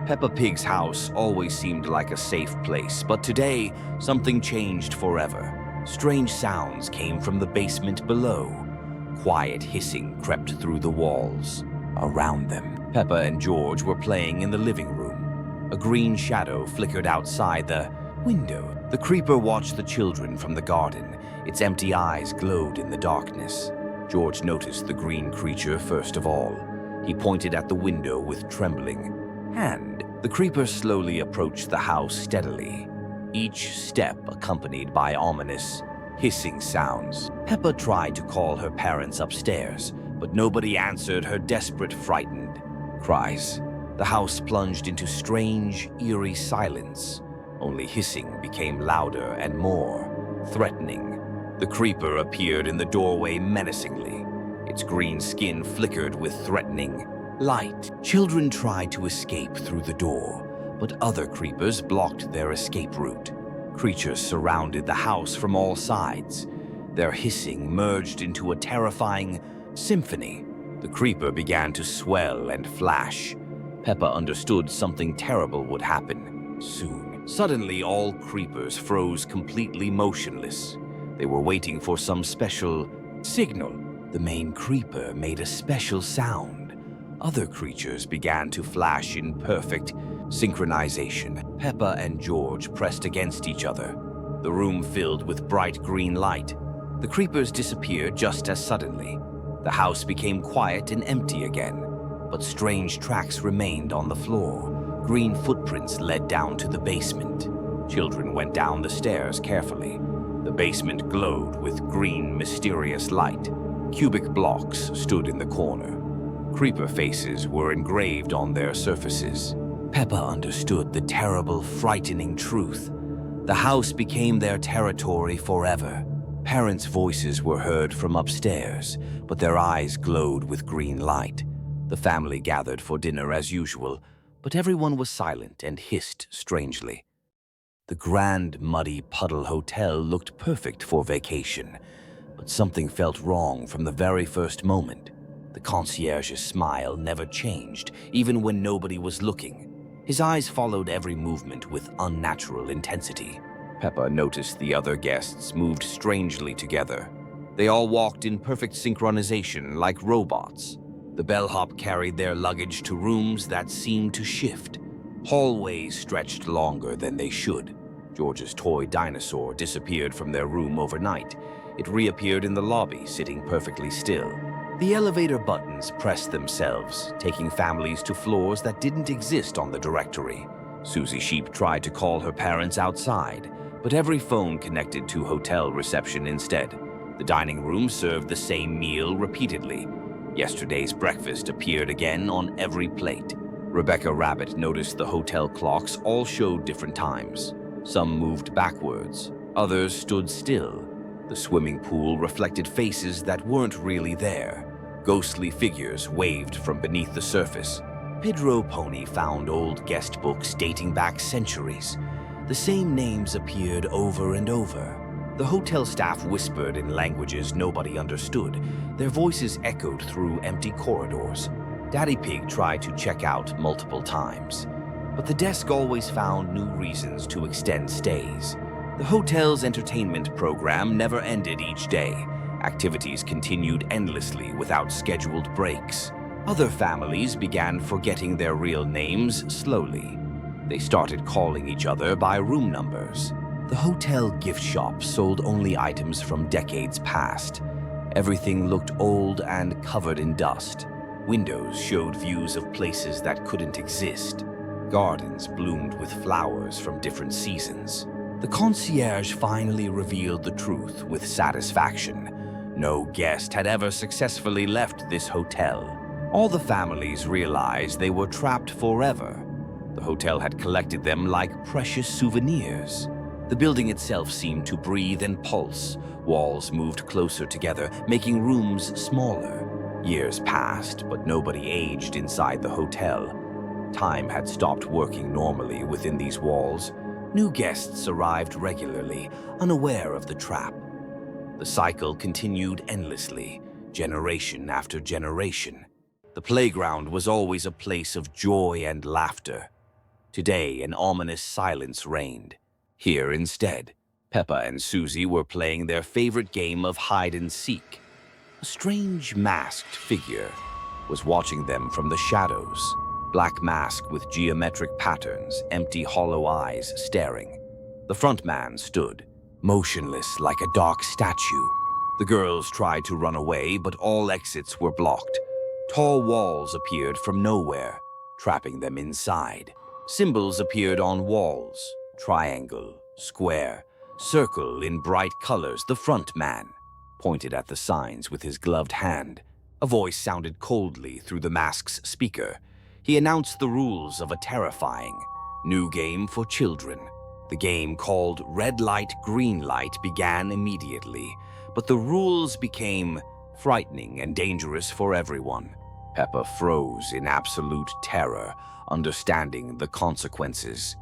Peppa Pig's house always seemed like a safe place, but today, something changed forever. Strange sounds came from the basement below. Quiet hissing crept through the walls. Around them, Peppa and George were playing in the living room. A green shadow flickered outside the window. The creeper watched the children from the garden. Its empty eyes glowed in the darkness. George noticed the green creature first of all. He pointed at the window with trembling hand. The creeper slowly approached the house steadily, each step accompanied by ominous, hissing sounds. Peppa tried to call her parents upstairs, but nobody answered her desperate, frightened cries. The house plunged into strange, eerie silence. Only hissing became louder and more threatening. The creeper appeared in the doorway menacingly. Its green skin flickered with threatening light. Children tried to escape through the door, but other creepers blocked their escape route. Creatures surrounded the house from all sides. Their hissing merged into a terrifying symphony. The creeper began to swell and flash. Peppa understood something terrible would happen soon. Suddenly, all creepers froze completely motionless. They were waiting for some special signal. The main creeper made a special sound. Other creatures began to flash in perfect synchronization. Peppa and George pressed against each other. The room filled with bright green light. The creepers disappeared just as suddenly. The house became quiet and empty again, but strange tracks remained on the floor. Green footprints led down to the basement. Children went down the stairs carefully. The basement glowed with green, mysterious light. Cubic blocks stood in the corner. Creeper faces were engraved on their surfaces. Peppa understood the terrible, frightening truth. The house became their territory forever. Parents' voices were heard from upstairs, but their eyes glowed with green light. The family gathered for dinner as usual, but everyone was silent and hissed strangely. The grand, muddy puddle hotel looked perfect for vacation, but something felt wrong from the very first moment. The concierge's smile never changed, even when nobody was looking. His eyes followed every movement with unnatural intensity. Peppa noticed the other guests moved strangely together. They all walked in perfect synchronization like robots. The bellhop carried their luggage to rooms that seemed to shift. Hallways stretched longer than they should. George's toy dinosaur disappeared from their room overnight. It reappeared in the lobby, sitting perfectly still. The elevator buttons pressed themselves, taking families to floors that didn't exist on the directory. Susie Sheep tried to call her parents outside, but every phone connected to hotel reception instead. The dining room served the same meal repeatedly. Yesterday's breakfast appeared again on every plate. Rebecca Rabbit noticed the hotel clocks all showed different times. Some moved backwards, others stood still. The swimming pool reflected faces that weren't really there. Ghostly figures waved from beneath the surface. Pedro Pony found old guest books dating back centuries. The same names appeared over and over. The hotel staff whispered in languages nobody understood. Their voices echoed through empty corridors. Daddy Pig tried to check out multiple times, but the desk always found new reasons to extend stays. The hotel's entertainment program never ended each day. Activities continued endlessly without scheduled breaks. Other families began forgetting their real names slowly. They started calling each other by room numbers. The hotel gift shop sold only items from decades past. Everything looked old and covered in dust. Windows showed views of places that couldn't exist. Gardens bloomed with flowers from different seasons. The concierge finally revealed the truth with satisfaction. No guest had ever successfully left this hotel. All the families realized they were trapped forever. The hotel had collected them like precious souvenirs. The building itself seemed to breathe and pulse. Walls moved closer together, making rooms smaller. Years passed, but nobody aged inside the hotel. Time had stopped working normally within these walls. New guests arrived regularly, unaware of the trap. The cycle continued endlessly, generation after generation. The playground was always a place of joy and laughter. Today, an ominous silence reigned. Here, instead, Peppa and Susie were playing their favorite game of hide-and-seek. A strange masked figure was watching them from the shadows. Black mask with geometric patterns, empty hollow eyes staring. The front man stood, motionless like a dark statue. The girls tried to run away, but all exits were blocked. Tall walls appeared from nowhere, trapping them inside. Symbols appeared on walls: triangle, square, circle in bright colors. The front man pointed at the signs with his gloved hand. A voice sounded coldly through the mask's speaker. He announced the rules of a terrifying new game for children. The game, called Red Light, Green Light, began immediately, but the rules became frightening and dangerous for everyone. Peppa froze in absolute terror, understanding the consequences.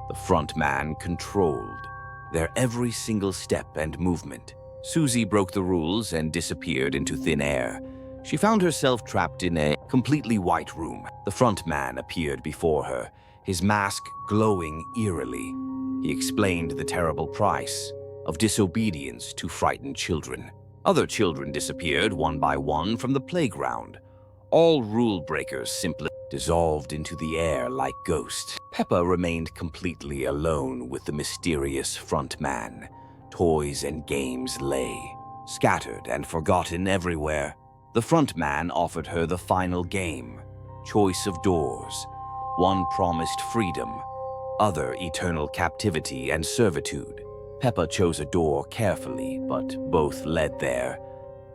The front man controlled their every single step and movement. Susie broke the rules and disappeared into thin air. She found herself trapped in a completely white room. The front man appeared before her, his mask glowing eerily. He explained the terrible price of disobedience to frightened children. Other children disappeared one by one from the playground. All rule breakers simply dissolved into the air like ghosts. Peppa remained completely alone with the mysterious front man. Toys and games lay, scattered and forgotten everywhere. The front man offered her the final game: choice of doors. One promised freedom, other eternal captivity and servitude. Peppa chose a door carefully, but both led there.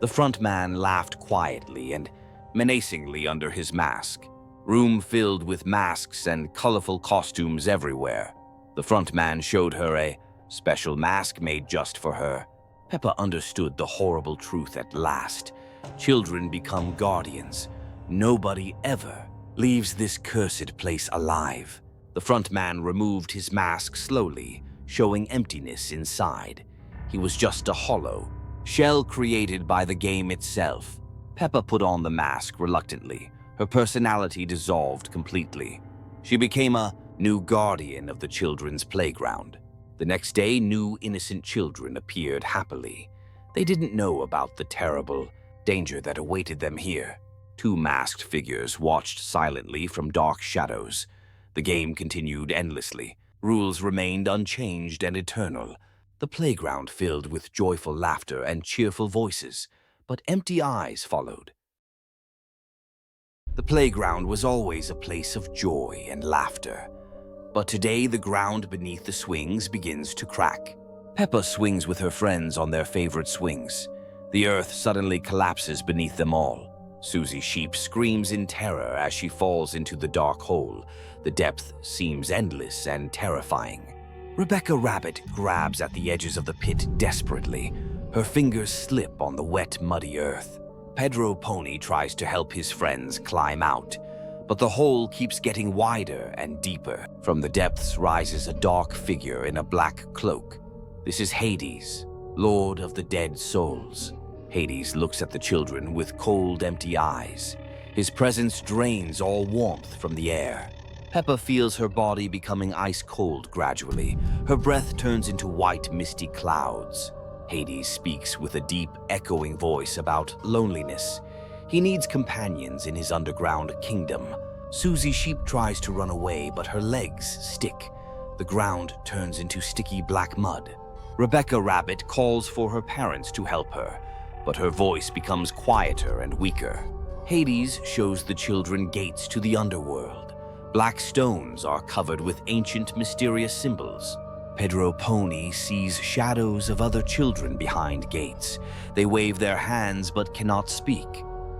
The front man laughed quietly and menacingly under his mask. Room filled with masks and colorful costumes everywhere. The front man showed her a special mask made just for her. Peppa understood the horrible truth at last. Children become guardians. Nobody ever leaves this cursed place alive. The front man removed his mask slowly, showing emptiness inside. He was just a hollow shell created by the game itself. Peppa put on the mask reluctantly. Her personality dissolved completely. She became a new guardian of the children's playground. The next day, new innocent children appeared happily. They didn't know about the terrible danger that awaited them here. Two masked figures watched silently from dark shadows. The game continued endlessly. Rules remained unchanged and eternal. The playground filled with joyful laughter and cheerful voices, but empty eyes followed. The playground was always a place of joy and laughter, but today the ground beneath the swings begins to crack. Peppa swings with her friends on their favorite swings. The earth suddenly collapses beneath them all. Susie Sheep screams in terror as she falls into the dark hole. The depth seems endless and terrifying. Rebecca Rabbit grabs at the edges of the pit desperately. Her fingers slip on the wet, muddy earth. Pedro Pony tries to help his friends climb out, but the hole keeps getting wider and deeper. From the depths rises a dark figure in a black cloak. This is Hades, Lord of the Dead Souls. Hades looks at the children with cold, empty eyes. His presence drains all warmth from the air. Peppa feels her body becoming ice-cold gradually. Her breath turns into white, misty clouds. Hades speaks with a deep, echoing voice about loneliness. He needs companions in his underground kingdom. Susie Sheep tries to run away, but her legs stick. The ground turns into sticky black mud. Rebecca Rabbit calls for her parents to help her, but her voice becomes quieter and weaker. Hades shows the children gates to the underworld. Black stones are covered with ancient, mysterious symbols. Pedro Pony sees shadows of other children behind gates. They wave their hands but cannot speak.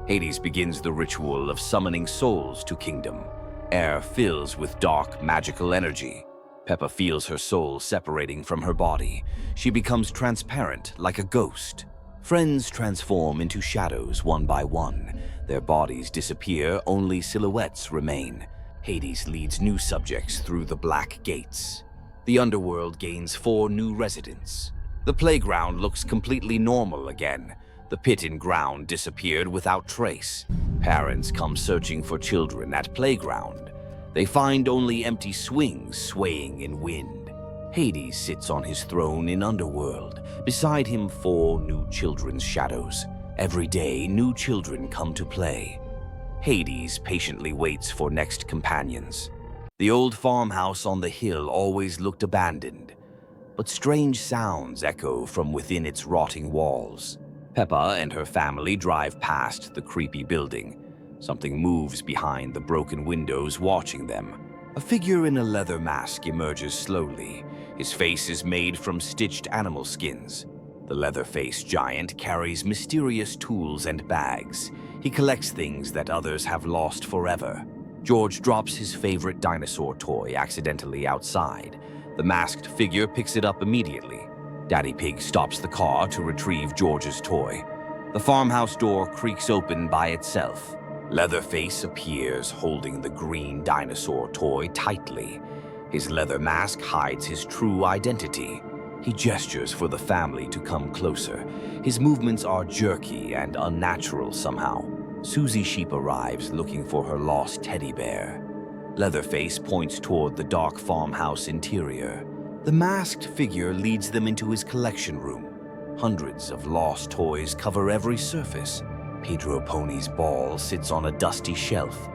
Hades begins the ritual of summoning souls to kingdom. Air fills with dark, magical energy. Peppa feels her soul separating from her body. She becomes transparent like a ghost. Friends transform into shadows one by one. Their bodies disappear, only silhouettes remain. Hades leads new subjects through the black gates. The underworld gains 4 new residents. The playground looks completely normal again. The pit and ground disappeared without trace. Parents come searching for children at playground. They find only empty swings swaying in wind. Hades sits on his throne in Underworld. Beside him 4 new children's shadows. Every day, new children come to play. Hades patiently waits for next companions. The old farmhouse on the hill always looked abandoned, but strange sounds echo from within its rotting walls. Peppa and her family drive past the creepy building. Something moves behind the broken windows, watching them. A figure in a leather mask emerges slowly. His face is made from stitched animal skins. The leather-faced giant carries mysterious tools and bags. He collects things that others have lost forever. George drops his favorite dinosaur toy accidentally outside. The masked figure picks it up immediately. Daddy Pig stops the car to retrieve George's toy. The farmhouse door creaks open by itself. Leatherface appears, holding the green dinosaur toy tightly. His leather mask hides his true identity. He gestures for the family to come closer. His movements are jerky and unnatural somehow. Susie Sheep arrives looking for her lost teddy bear. Leatherface points toward the dark farmhouse interior. The masked figure leads them into his collection room. Hundreds of lost toys cover every surface. Pedro Pony's ball sits on a dusty shelf.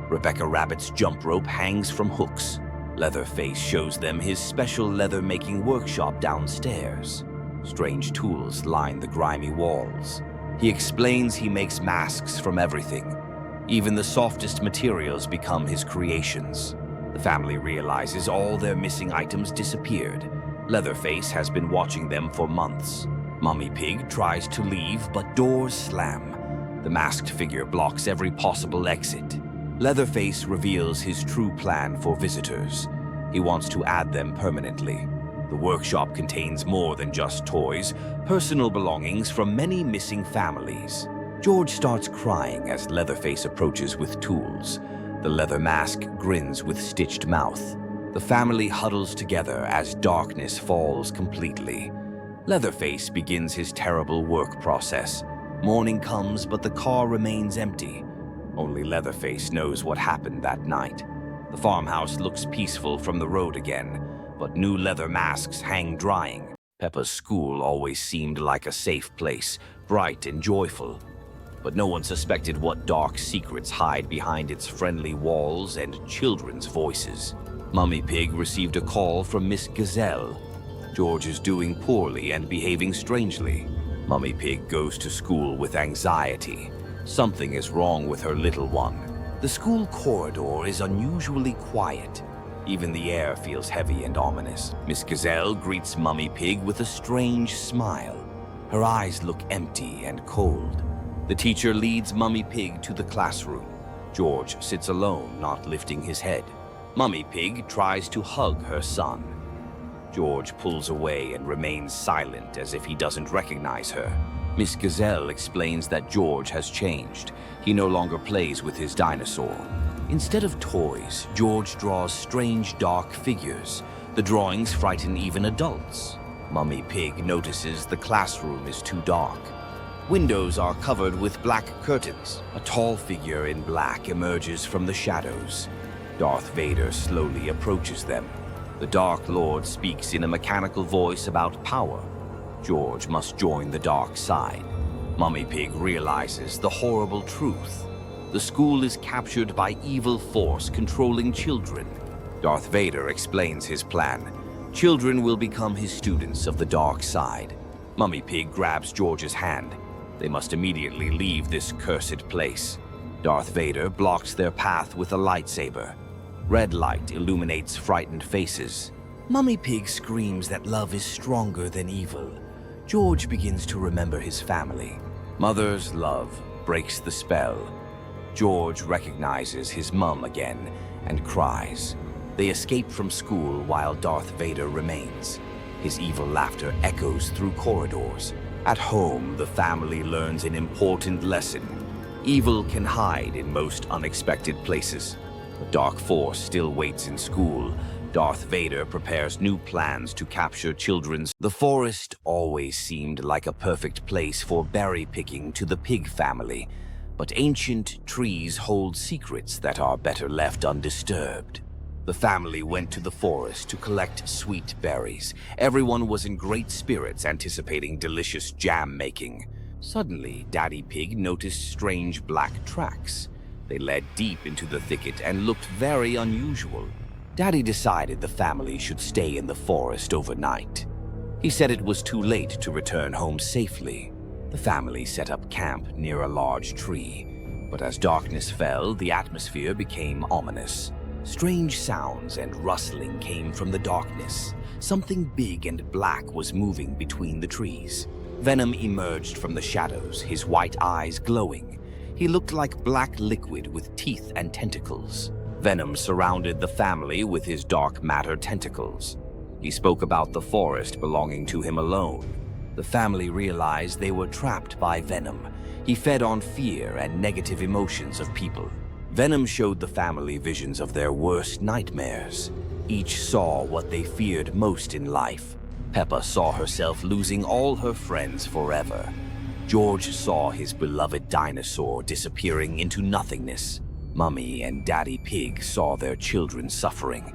Rebecca Rabbit's jump rope hangs from hooks. Leatherface shows them his special leather-making workshop downstairs. Strange tools line the grimy walls. He explains he makes masks from everything. Even the softest materials become his creations. The family realizes all their missing items disappeared. Leatherface has been watching them for months. Mummy Pig tries to leave, but doors slam. The masked figure blocks every possible exit. Leatherface reveals his true plan for visitors. He wants to add them permanently. The workshop contains more than just toys, personal belongings from many missing families. George starts crying as Leatherface approaches with tools. The leather mask grins with stitched mouth. The family huddles together as darkness falls completely. Leatherface begins his terrible work process. Morning comes, but the car remains empty. Only Leatherface knows what happened that night. The farmhouse looks peaceful from the road again, but new leather masks hang drying. Peppa's school always seemed like a safe place, bright and joyful. But no one suspected what dark secrets hide behind its friendly walls and children's voices. Mummy Pig received a call from Miss Gazelle. George is doing poorly and behaving strangely. Mummy Pig goes to school with anxiety. Something is wrong with her little one. The school corridor is unusually quiet. Even the air feels heavy and ominous. Miss Gazelle greets Mummy Pig with a strange smile. Her eyes look empty and cold. The teacher leads Mummy Pig to the classroom. George sits alone, not lifting his head. Mummy Pig tries to hug her son. George pulls away and remains silent as if he doesn't recognize her. Miss Gazelle explains that George has changed. He no longer plays with his dinosaur. Instead of toys, George draws strange dark figures. The drawings frighten even adults. Mummy Pig notices the classroom is too dark. Windows are covered with black curtains. A tall figure in black emerges from the shadows. Darth Vader slowly approaches them. The Dark Lord speaks in a mechanical voice about power. George must join the dark side. Mummy Pig realizes the horrible truth. The school is captured by evil force controlling children. Darth Vader explains his plan. Children will become his students of the dark side. Mummy Pig grabs George's hand. They must immediately leave this cursed place. Darth Vader blocks their path with a lightsaber. Red light illuminates frightened faces. Mummy Pig screams that love is stronger than evil. George begins to remember his family. Mother's love breaks the spell. George recognizes his mum again and cries. They escape from school while Darth Vader remains. His evil laughter echoes through corridors. At home, the family learns an important lesson. Evil can hide in most unexpected places. The dark force still waits in school. Darth Vader prepares new plans to capture children's. The forest always seemed like a perfect place for berry picking to the pig family. But ancient trees hold secrets that are better left undisturbed. The family went to the forest to collect sweet berries. Everyone was in great spirits, anticipating delicious jam making. Suddenly, Daddy Pig noticed strange black tracks. They led deep into the thicket and looked very unusual. Daddy decided the family should stay in the forest overnight. He said it was too late to return home safely. The family set up camp near a large tree. But as darkness fell, the atmosphere became ominous. Strange sounds and rustling came from the darkness. Something big and black was moving between the trees. Venom emerged from the shadows, his white eyes glowing. He looked like black liquid with teeth and tentacles. Venom surrounded the family with his dark matter tentacles. He spoke about the forest belonging to him alone. The family realized they were trapped by Venom. He fed on fear and negative emotions of people. Venom showed the family visions of their worst nightmares. Each saw what they feared most in life. Peppa saw herself losing all her friends forever. George saw his beloved dinosaur disappearing into nothingness. Mummy and Daddy Pig saw their children suffering.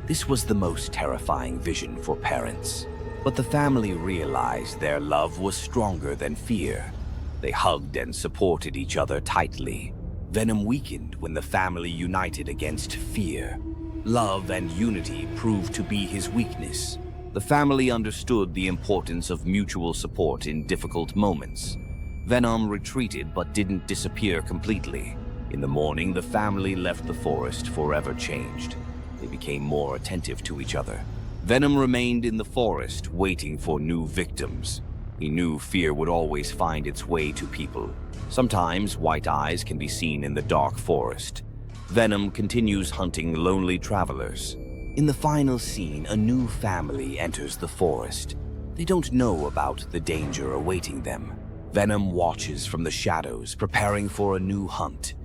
This was the most terrifying vision for parents. But the family realized their love was stronger than fear. They hugged and supported each other tightly. Venom weakened when the family united against fear. Love and unity proved to be his weakness. The family understood the importance of mutual support in difficult moments. Venom retreated but didn't disappear completely. In the morning, the family left the forest forever changed. They became more attentive to each other. Venom remained in the forest, waiting for new victims. He knew fear would always find its way to people. Sometimes white eyes can be seen in the dark forest. Venom continues hunting lonely travelers. In the final scene, a new family enters the forest. They don't know about the danger awaiting them. Venom watches from the shadows, preparing for a new hunt.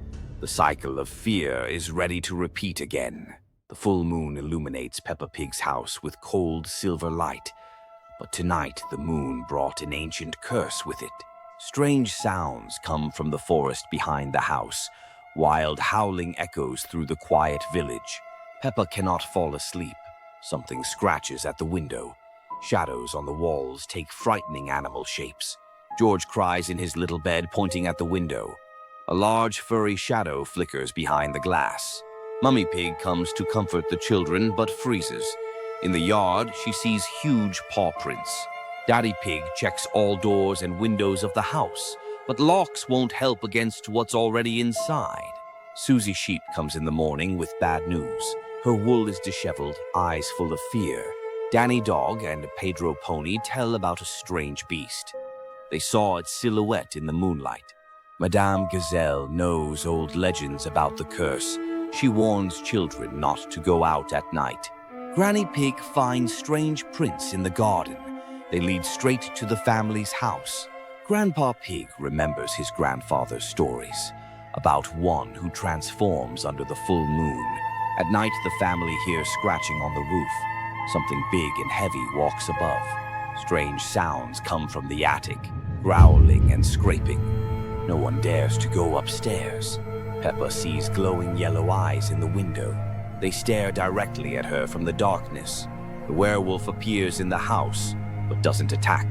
The cycle of fear is ready to repeat again. The full moon illuminates Peppa Pig's house with cold silver light. But tonight, the moon brought an ancient curse with it. Strange sounds come from the forest behind the house. Wild howling echoes through the quiet village. Peppa cannot fall asleep. Something scratches at the window. Shadows on the walls take frightening animal shapes. George cries in his little bed, pointing at the window. A large furry shadow flickers behind the glass. Mummy Pig comes to comfort the children, but freezes. In the yard, she sees huge paw prints. Daddy Pig checks all doors and windows of the house, but locks won't help against what's already inside. Susie Sheep comes in the morning with bad news. Her wool is disheveled, eyes full of fear. Danny Dog and Pedro Pony tell about a strange beast. They saw its silhouette in the moonlight. Madame Gazelle knows old legends about the curse. She warns children not to go out at night. Granny Pig finds strange prints in the garden. They lead straight to the family's house. Grandpa Pig remembers his grandfather's stories about one who transforms under the full moon. At night, the family hears scratching on the roof. Something big and heavy walks above. Strange sounds come from the attic, growling and scraping. No one dares to go upstairs. Peppa sees glowing yellow eyes in the window. They stare directly at her from the darkness. The werewolf appears in the house, but doesn't attack.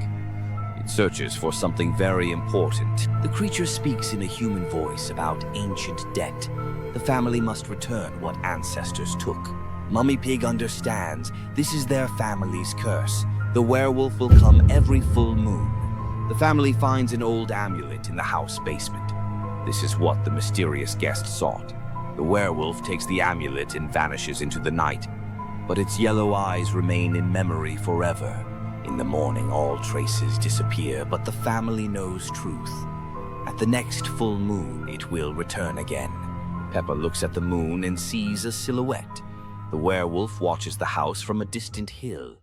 It searches for something very important. The creature speaks in a human voice about ancient debt. The family must return what ancestors took. Mummy Pig understands this is their family's curse. The werewolf will come every full moon. The family finds an old amulet in the house basement. This is what the mysterious guest sought. The werewolf takes the amulet and vanishes into the night, but its yellow eyes remain in memory forever. In the morning, all traces disappear, but the family knows truth. At the next full moon, it will return again. Peppa looks at the moon and sees a silhouette. The werewolf watches the house from a distant hill.